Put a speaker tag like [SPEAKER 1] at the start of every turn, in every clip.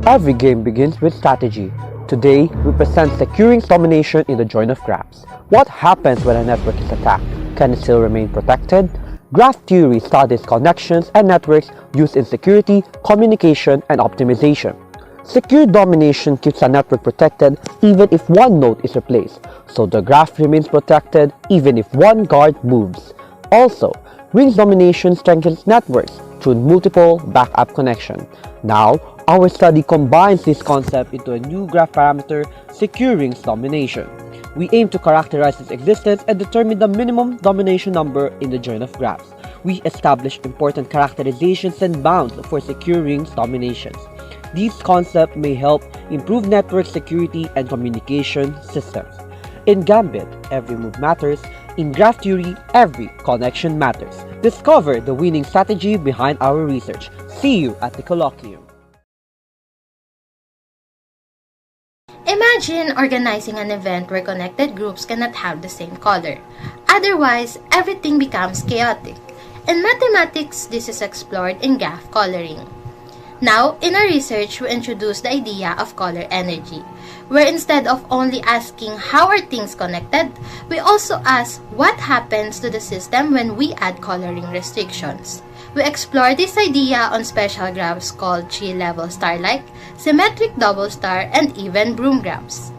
[SPEAKER 1] Every game begins with strategy. Today, we present securing domination in the join of graphs. What happens when a network is attacked? Can it still remain protected? Graph theory studies connections and networks used in security, communication, and optimization. Secure domination keeps a network protected even if one node is replaced, so the graph remains protected even if one guard moves. Also, ring domination strengthens networks through multiple backup connections. Now, our study combines this concept into a new graph parameter, secure rings domination. We aim to characterize its existence and determine the minimum domination number in the join of graphs. We establish important characterizations and bounds for secure rings dominations. These concepts may help improve network security and communication systems. In Gambit, every move matters. In graph theory, every connection matters. Discover the winning strategy behind our research. See you at the colloquium.
[SPEAKER 2] Imagine organizing an event where connected groups cannot have the same color. Otherwise, everything becomes chaotic. In mathematics, this is explored in graph coloring. Now, in our research, we introduce the idea of color energy, where instead of only asking how are things connected, we also ask what happens to the system when we add coloring restrictions. We explore this idea on special graphs called tree-level star-like, symmetric double star, and even broom graphs.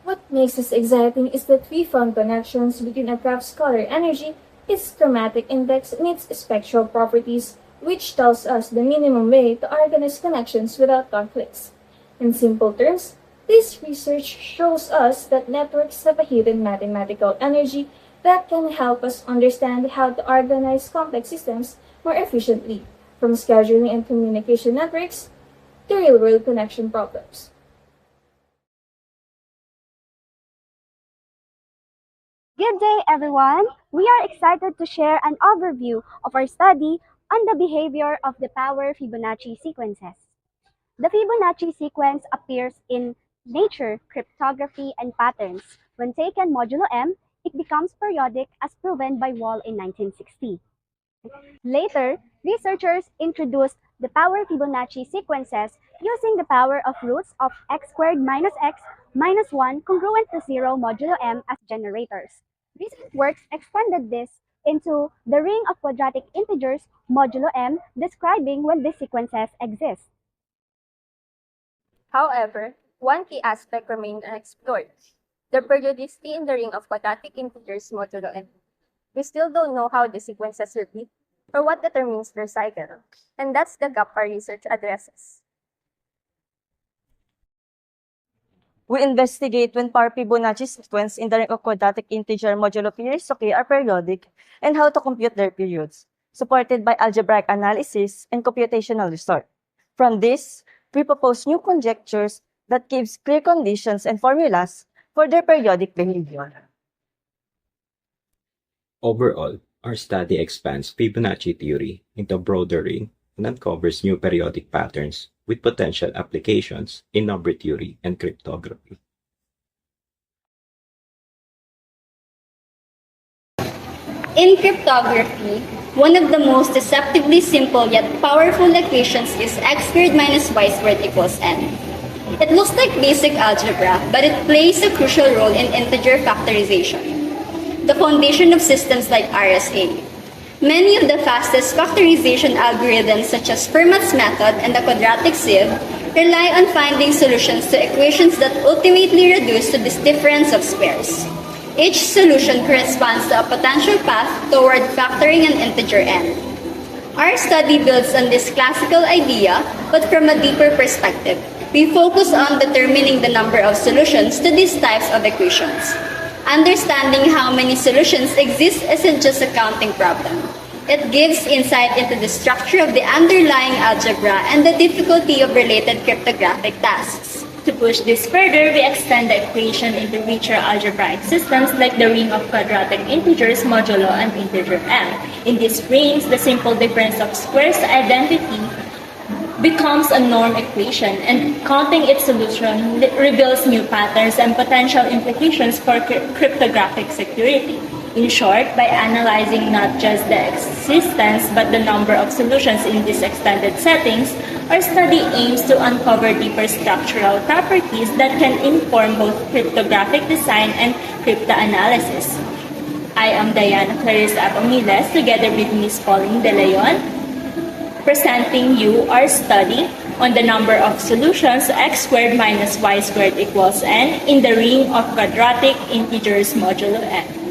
[SPEAKER 3] What makes this exciting is that we found connections between a graph's color energy, its chromatic index, and its spectral properties, which tells us the minimum way to organize connections without conflicts. In simple terms, this research shows us that networks have a hidden mathematical energy that can help us understand how to organize complex systems more efficiently, from scheduling and communication networks to real-world connection problems.
[SPEAKER 4] Good day, everyone! We are excited to share an overview of our study on the behavior of the power Fibonacci sequences. The Fibonacci sequence appears in nature, cryptography, and patterns. When taken modulo M, it becomes periodic as proven by Wall in 1960. Later, researchers introduced the power Fibonacci sequences using the power of roots of x squared minus x minus 1 congruent to 0 modulo M as generators. Recent works expanded this into the ring of quadratic integers modulo M, describing when these sequences exist.
[SPEAKER 5] However, one key aspect remained unexplored: the periodicity in the ring of quadratic integers modulo M. We still don't know how the sequences repeat or what determines their cycle, and that's the gap our research addresses.
[SPEAKER 6] We investigate when power Fibonacci sequence in the ring of quadratic integer modulo P raised to k are periodic and how to compute their periods, supported by algebraic analysis and computational resort. From this, we propose new conjectures that gives clear conditions and formulas for their periodic behavior.
[SPEAKER 7] Overall, our study expands Fibonacci theory into a broader ring and uncovers new periodic patterns with potential applications in number theory and cryptography.
[SPEAKER 8] In cryptography, one of the most deceptively simple yet powerful equations is x squared minus y squared equals n. It looks like basic algebra, but it plays a crucial role in integer factorization, the foundation of systems like RSA. Many of the fastest factorization algorithms such as Fermat's method and the quadratic sieve rely on finding solutions to equations that ultimately reduce to this difference of squares. Each solution corresponds to a potential path toward factoring an integer n. Our study builds on this classical idea, but from a deeper perspective. We focus on determining the number of solutions to these types of equations. Understanding how many solutions exist isn't just a counting problem. It gives insight into the structure of the underlying algebra and the difficulty of related cryptographic tasks.
[SPEAKER 9] To push this further, we extend the equation into richer algebraic systems like the ring of quadratic integers modulo and integer m. In these rings, the simple difference of squares identity becomes a norm equation, and counting its solution reveals new patterns and potential implications for cryptographic security. In short, by analyzing not just the existence but the number of solutions in these extended settings, our study aims to uncover deeper structural properties that can inform both cryptographic design and cryptanalysis. I am Diana Clarissa Apomiles, together with Ms. Pauline De Leon, presenting you our study on the number of solutions x squared minus y squared equals n in the ring of quadratic integers modulo n.